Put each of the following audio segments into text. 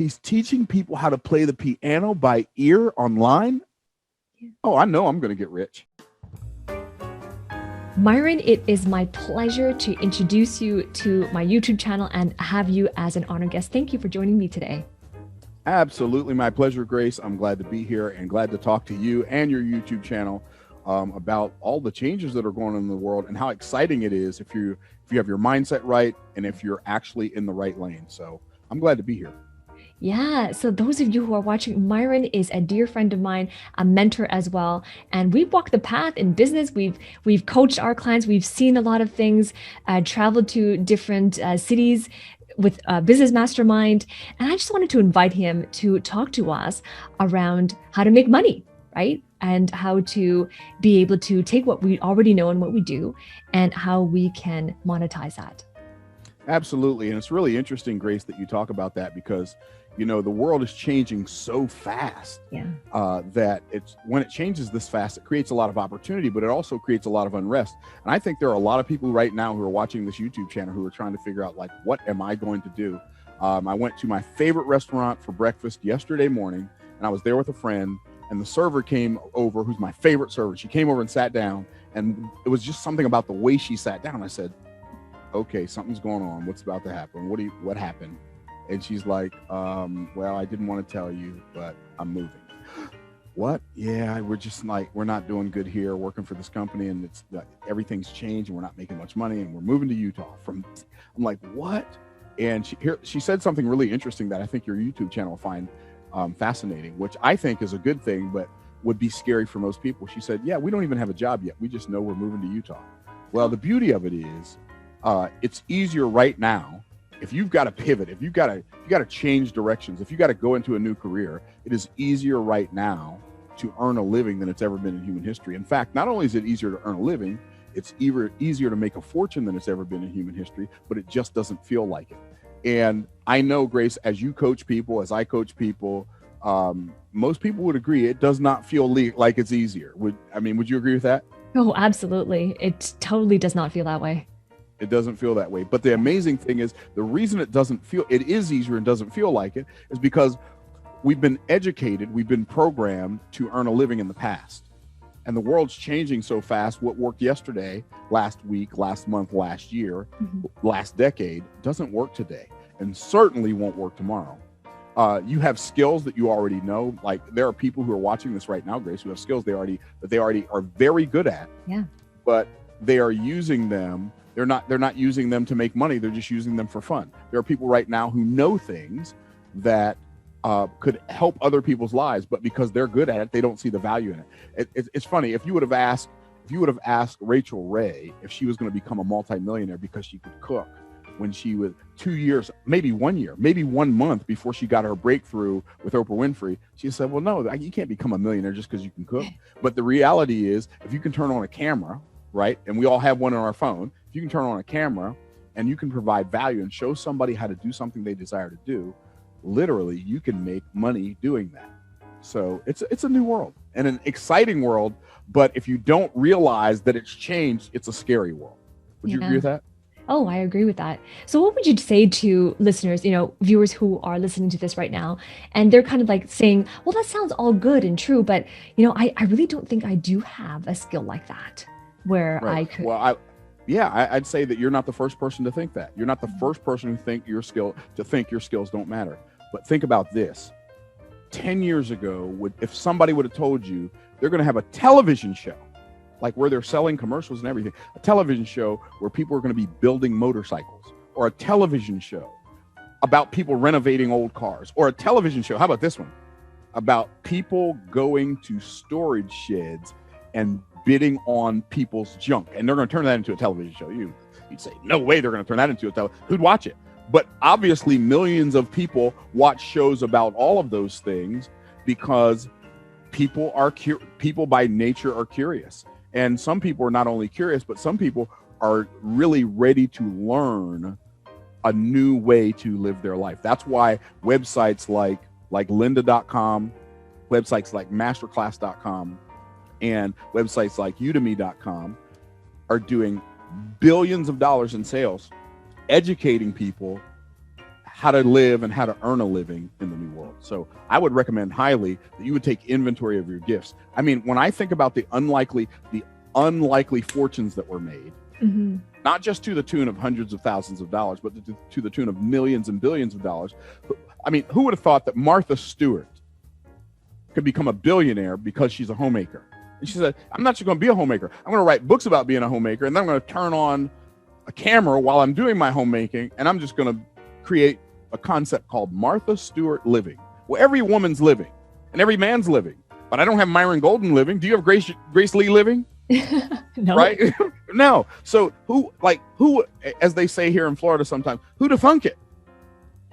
He's teaching people how to play the piano by ear online. Oh, I know I'm going to get rich. Myron, it is my pleasure to introduce you to my YouTube channel and have you as an honored guest. Thank you for joining me today. Absolutely my pleasure, Grace. I'm glad to be here and glad to talk to you and your YouTube channel about all the changes that are going on in the world and how exciting it is if you have your mindset right and if you're actually in the right lane. So I'm glad to be here. Yeah, so those of you who are watching, Myron is a dear friend of mine, a mentor as well, and we've walked the path in business. We've coached our clients. We've seen a lot of things, traveled to different cities with Business Mastermind, and I just wanted to invite him to talk to us around how to make money, right? And how to be able to take what we already know and what we do, and how we can monetize that. Absolutely, and it's really interesting, Grace, that you talk about that because the world is changing so fast that when it changes this fast, it creates a lot of opportunity, but it also creates a lot of unrest. And I think there are a lot of people right now who are watching this YouTube channel who are trying to figure out, like, what am I going to do? I went to my favorite restaurant for breakfast yesterday morning, and I was there with a friend, and the server came over, who's my favorite server. She came over and sat down, and it was just something about the way she sat down. I said, okay, something's going on. What's about to happen? What happened? And she's like, well, I didn't want to tell you, but I'm moving. What? Yeah, we're not doing good here working for this company, and everything's changed, and we're not making much money, and we're moving to Utah. I'm like, what? And she said something really interesting that I think your YouTube channel will find fascinating, which I think is a good thing, but would be scary for most people. She said, yeah, we don't even have a job yet. We just know we're moving to Utah. Well, the beauty of it is it's easier right now. If you've got to pivot, if you got to change directions, if you got to go into a new career, it is easier right now to earn a living than it's ever been in human history. In fact, not only is it easier to earn a living, it's easier to make a fortune than it's ever been in human history, but it just doesn't feel like it. And I know, Grace, as you coach people, as I coach people, most people would agree it does not feel like it's easier. Would you agree with that? Oh, absolutely. It totally does not feel that way. It doesn't feel that way. But the amazing thing is the reason it is easier and doesn't feel like it is because we've been educated, we've been programmed to earn a living in the past. And the world's changing so fast. What worked yesterday, last week, last month, last year, last decade doesn't work today, and certainly won't work tomorrow. You have skills that you already know. Like, there are people who are watching this right now, Grace, who have skills they already are very good at. Yeah. But they are using them. They're not using them to make money. They're just using them for fun. There are people right now who know things that could help other people's lives, but because they're good at it, they don't see the value in it. It's funny. If you would have asked Rachel Ray if she was going to become a multimillionaire because she could cook when she was 2 years, maybe 1 year, maybe 1 month before she got her breakthrough with Oprah Winfrey, she said, well, no, you can't become a millionaire just because you can cook. But the reality is, if you can turn on a camera, right, and we all have one on our phone, if you can turn on a camera and you can provide value and show somebody how to do something they desire to do, literally you can make money doing that. So it's a new world and an exciting world, but if you don't realize that it's changed, it's a scary world. Would you agree with that? Oh, I agree with that. So what would you say to listeners, viewers who are listening to this right now, and they're kind of like saying, well, that sounds all good and true, but I really don't think I do have a skill like that where I could. Well, I'd say that you're not the first person to think that. You're not the first person who think your skills don't matter. But think about this. 10 years ago, if somebody would have told you they're going to have a television show, like where they're selling commercials and everything, a television show where people are going to be building motorcycles, or a television show about people renovating old cars, or a television show, how about this one, about people going to storage sheds and bidding on people's junk, and they're going to turn that into a television show. You'd say, no way they're going to turn that into a television. Who'd watch it? But obviously millions of people watch shows about all of those things because people by nature are curious. And some people are not only curious, but some people are really ready to learn a new way to live their life. That's why websites like lynda.com, websites like masterclass.com, and websites like udemy.com are doing billions of dollars in sales, educating people how to live and how to earn a living in the new world. So I would recommend highly that you would take inventory of your gifts. I mean, when I think about the unlikely fortunes that were made, not just to the tune of hundreds of thousands of dollars, but to the tune of millions and billions of dollars. I mean, who would have thought that Martha Stewart could become a billionaire because she's a homemaker? And she said, I'm not just going to be a homemaker. I'm going to write books about being a homemaker, and then I'm going to turn on a camera while I'm doing my homemaking, and I'm just going to create a concept called Martha Stewart living. Well, every woman's living, and every man's living, but I don't have Myron Golden living. Do you have Grace Lee living? No. Right? No. So who, as they say here in Florida sometimes, who to thunk it?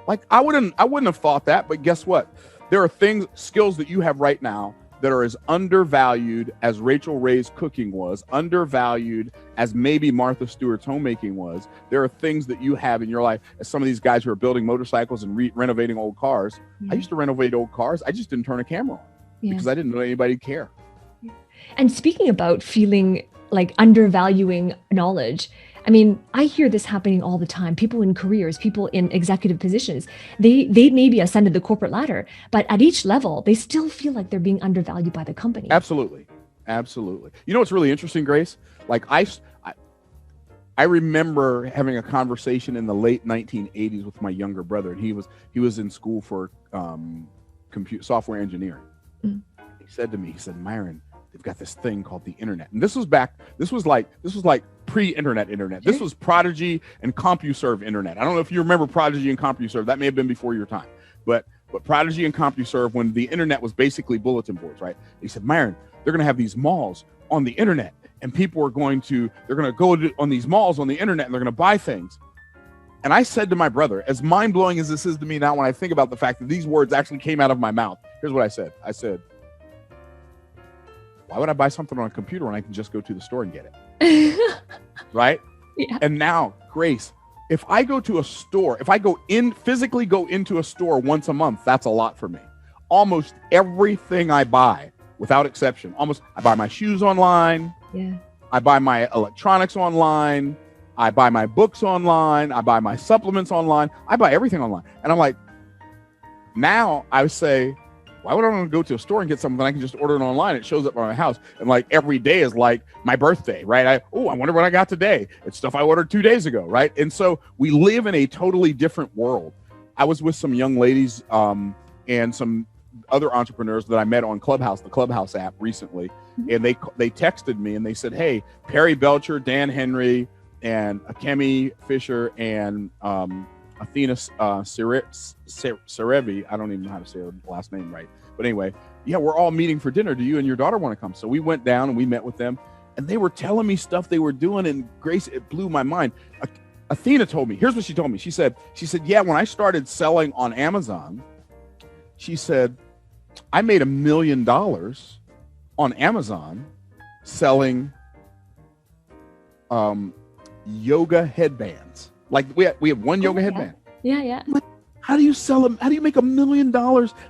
Like, I wouldn't have thought that, but guess what? There are skills that you have right now that are as undervalued as Rachel Ray's cooking was, undervalued as maybe Martha Stewart's homemaking was. There are things that you have in your life, as some of these guys who are building motorcycles and renovating old cars. I used to renovate old cars. I just didn't turn a camera on because I didn't know anybody care. And speaking about feeling like undervaluing knowledge, I mean, I hear this happening all the time. People in careers, people in executive positions, they maybe ascended the corporate ladder, but at each level, they still feel like they're being undervalued by the company. Absolutely. Absolutely. You know what's really interesting, Grace? Like I remember having a conversation in the late 1980s with my younger brother, and he was in school for software engineering. He said to me, Myron, they've got this thing called the internet. And this was like pre-internet internet. This was Prodigy and CompuServe internet. I don't know if you remember Prodigy and CompuServe. That may have been before your time. But Prodigy and CompuServe, when the internet was basically bulletin boards, right? He said, Myron, they're going to have these malls on the internet, and people are going to go on these malls on the internet, and they're going to buy things. And I said to my brother, as mind-blowing as this is to me now when I think about the fact that these words actually came out of my mouth, here's what I said. I said, why would I buy something on a computer when I can just go to the store and get it? Right? Yeah. And now, Grace, if I go to a store, if I physically go into a store once a month, that's a lot for me. Almost everything I buy, without exception, I buy my shoes online. Yeah. I buy my electronics online. I buy my books online. I buy my supplements online. I buy everything online. And I'm like, now I say, why would I want to go to a store and get something I can just order it online? It shows up at my house. And like every day is like my birthday, right? I wonder what I got today. It's stuff I ordered 2 days ago, right? And so we live in a totally different world. I was with some young ladies and some other entrepreneurs that I met on Clubhouse, the Clubhouse app recently. And they texted me and they said, hey, Perry Belcher, Dan Henry, and Akemi Fisher, and Athena Serevi. I don't even know how to say her last name right. But anyway, yeah, we're all meeting for dinner. Do you and your daughter want to come? So we went down and we met with them, and they were telling me stuff they were doing. And Grace, it blew my mind. Athena told me, here's what she told me. She said, yeah, when I started selling on Amazon, she said, I made $1 million on Amazon selling yoga headbands. Like we have one yoga headband. Yeah. Like, how do you sell them? How do you make $1 million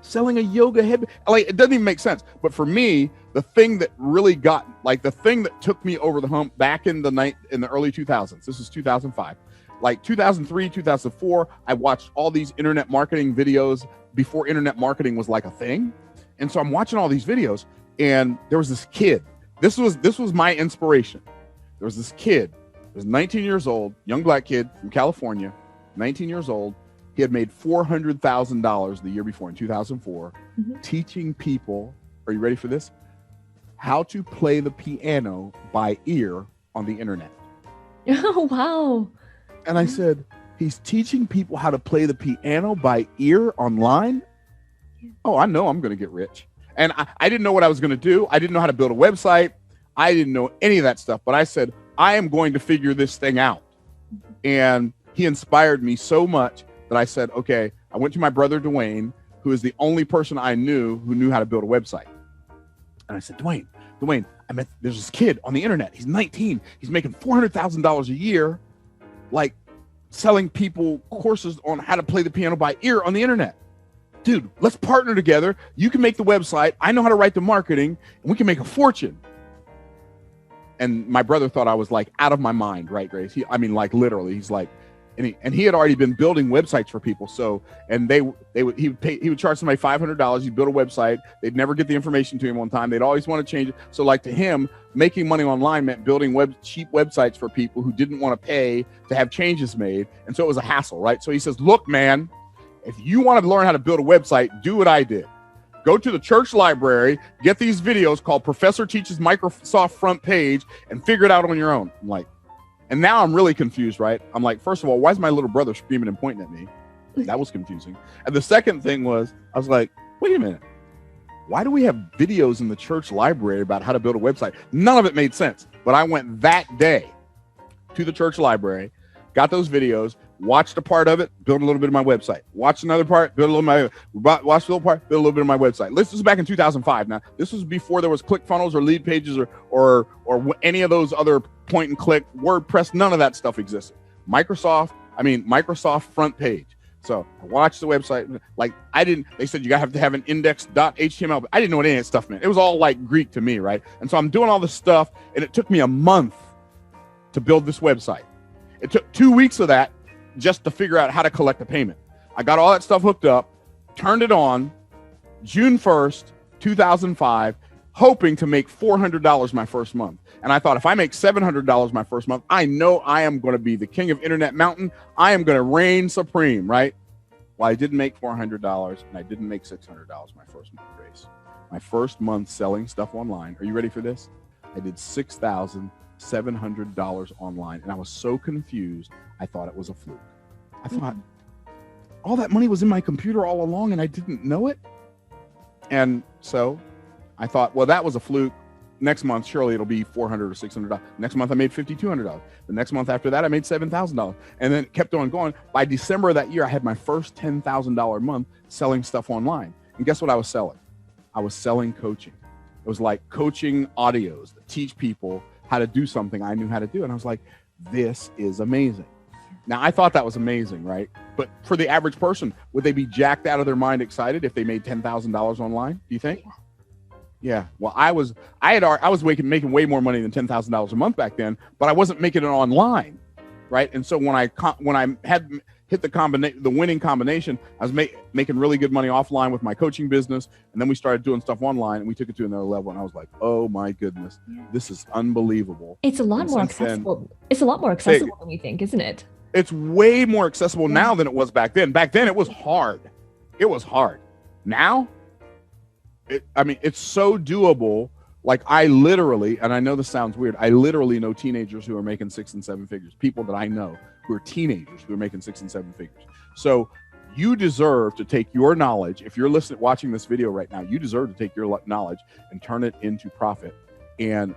selling a yoga headband? Like, it doesn't even make sense. But for me, the thing that really the thing that took me over the hump back in the early 2000s, this is 2005, like 2003, 2004, I watched all these internet marketing videos before internet marketing was like a thing. And so I'm watching all these videos, and there was this kid. This was my inspiration. There was this kid. He was 19 years old, young black kid from California, 19 years old. He had made $400,000 the year before in 2004, teaching people, are you ready for this? How to play the piano by ear on the internet. Oh, wow. And I said, he's teaching people how to play the piano by ear online? Oh, I know I'm going to get rich. And I didn't know what I was going to do. I didn't know how to build a website. I didn't know any of that stuff. But I said, I am going to figure this thing out. And he inspired me so much that I said, okay, I went to my brother, Dwayne, who is the only person I knew who knew how to build a website. And I said, Dwayne, there's this kid on the internet. He's 19. He's making $400,000 a year, like selling people courses on how to play the piano by ear on the internet. Dude, let's partner together. You can make the website. I know how to write the marketing, and we can make a fortune. And my brother thought I was like out of my mind, right, Grace? Literally, he's like, and he had already been building websites for people. So, and he would charge somebody $500. He'd build a website. They'd never get the information to him on time. They'd always want to change it. So like to him, making money online meant building cheap websites for people who didn't want to pay to have changes made. And so it was a hassle, right? So he says, look, man, if you want to learn how to build a website, do what I did. Go to the church library, get these videos called Professor Teaches Microsoft Front Page, and figure it out on your own. I'm like, and now I'm really confused, right? I'm like, first of all, why is my little brother screaming and pointing at me? That was confusing. And the second thing was, I was like, wait a minute. Why do we have videos in the church library about how to build a website? None of it made sense. But I went that day to the church library, got those videos, watched a part of it, built a little bit of my website. Watched another part, built a little bit of my watched a little part, built a little bit of my website. This was back in 2005. Now, this was before there was ClickFunnels or lead pages or any of those other point and click, WordPress, none of that stuff existed. Microsoft Front Page. So I watched the website. Like they said you have to have an index.html, but I didn't know what any of that stuff meant. It was all like Greek to me, right? And so I'm doing all this stuff, and it took me a month to build this website. It took 2 weeks of that just to figure out how to collect the payment. I got all that stuff hooked up, turned it on, June 1st, 2005, hoping to make $400 my first month. And I thought, if I make $700 my first month, I know I am going to be the king of Internet Mountain. I am going to reign supreme, right? Well, I didn't make $400, and I didn't make $600 my first month, Grace. My first month selling stuff online. Are you ready for this? I did $6,700 online, and I was so confused, I thought it was a fluke. I thought all that money was in my computer all along, and I didn't know it. And so I thought, well, that was a fluke. Next month, surely it'll be $400 or $600. Next month, I made $5,200. The next month after that, I made $7,000. And then it kept on going. By December of that year, I had my first $10,000 month selling stuff online. And guess what I was selling? I was selling coaching. It was like coaching audios that teach people how to do something I knew how to do. And I was like, this is amazing. Now, I thought that was amazing, right? But for the average person, would they be jacked out of their mind excited if they made $10,000 online? Do you think? Yeah. Well, I was making way more money than $10,000 a month back then, but I wasn't making it online, right? And so when I had hit the winning combination, I was making really good money offline with my coaching business, and then we started doing stuff online, and we took it to another level. And I was like, oh my goodness, this is unbelievable. It's a lot more accessible. It's a lot more accessible than we think, isn't it? It's way more accessible now than it was back then. Back then, it was hard. It was hard. Now, it's so doable. Like I literally, and I know this sounds weird, I literally know teenagers who are making 6 and 7 figures, people that I know who are teenagers who are making 6 and 7 figures. So you deserve to take your knowledge. If you're watching this video right now, you deserve to take your knowledge and turn it into profit. And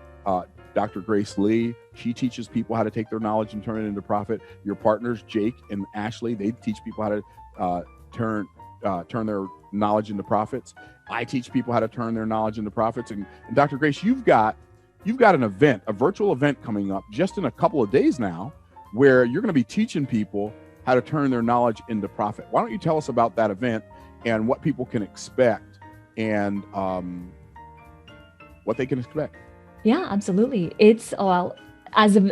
Dr. Grace Lee, she teaches people how to take their knowledge and turn it into profit. Your partners, Jake and Ashley, they teach people how to turn their knowledge into profits. I teach people how to turn their knowledge into profits. And Dr. Grace, you've got an event, a virtual event coming up just in a couple of days now, where you're going to be teaching people how to turn their knowledge into profit. Why don't you tell us about that event and what people can expect and what they can expect? Yeah, absolutely. It's as of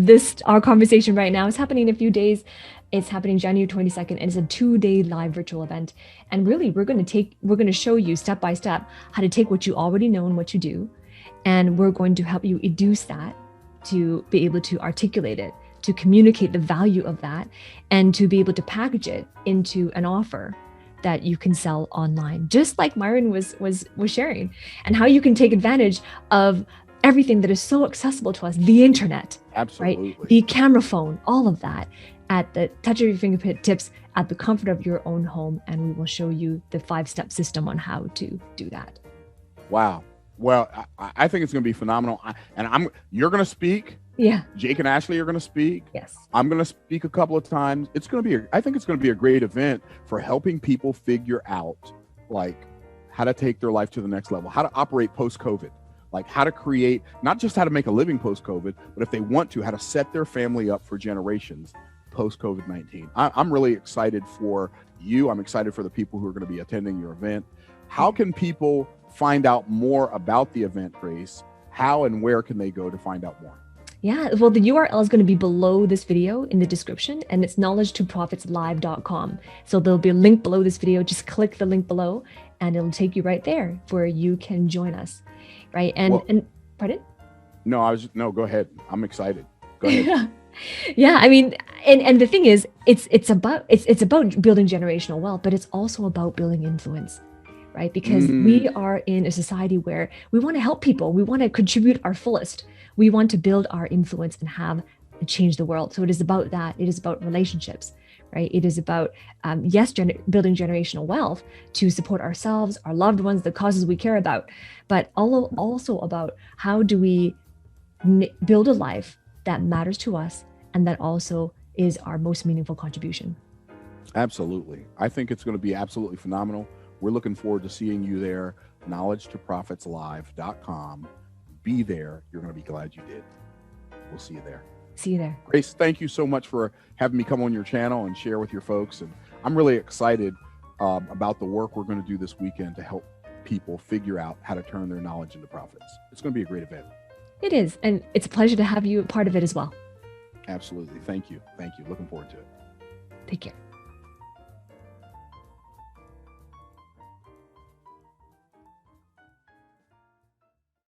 this, our conversation right now, it's happening in a few days. It's happening January 22nd, and it's a 2-day live virtual event. And really, we're going to show you step by step how to take what you already know and what you do, and we're going to help you educe that, to be able to articulate it, to communicate the value of that, and to be able to package it into an offer that you can sell online, just like Myron was sharing, and how you can take advantage of everything that is so accessible to us, the internet, absolutely, right? The camera phone, all of that at the touch of your fingertips, at the comfort of your own home. And we will show you the 5-step system on how to do that. Wow. Well, I think it's going to be phenomenal. You're going to speak. Yeah. Jake and Ashley are going to speak. Yes. I'm going to speak a couple of times. I think it's going to be a great event for helping people figure out like how to take their life to the next level, how to operate post-COVID. Like how to create, not just how to make a living post-COVID, but if they want to, how to set their family up for generations post-COVID-19. I'm really excited for you. I'm excited for the people who are going to be attending your event. How can people find out more about the event, Grace? How and where can they go to find out more? Yeah, well, the URL is going to be below this video in the description, and it's knowledge2profitslive.com. So there'll be a link below this video. Just click the link below and it'll take you right there where you can join us, right? And pardon? No, go ahead. I'm excited. Go ahead. Yeah, I mean, and the thing is, it's about building generational wealth, but it's also about building influence, right? Because we are in a society where we want to help people. We want to contribute our fullest. We want to build our influence and change the world. So it is about that. It is about relationships, right? It is about, building generational wealth to support ourselves, our loved ones, the causes we care about, but also about how do we build a life that matters to us and that also is our most meaningful contribution. Absolutely. I think it's going to be absolutely phenomenal. We're looking forward to seeing you there. knowledge2profitslive.com. Be there. You're going to be glad you did. We'll see you there. See you there. Grace, thank you so much for having me come on your channel and share with your folks. And I'm really excited about the work we're going to do this weekend to help people figure out how to turn their knowledge into profits. It's going to be a great event. It is. And it's a pleasure to have you a part of it as well. Absolutely. Thank you. Thank you. Looking forward to it. Take care.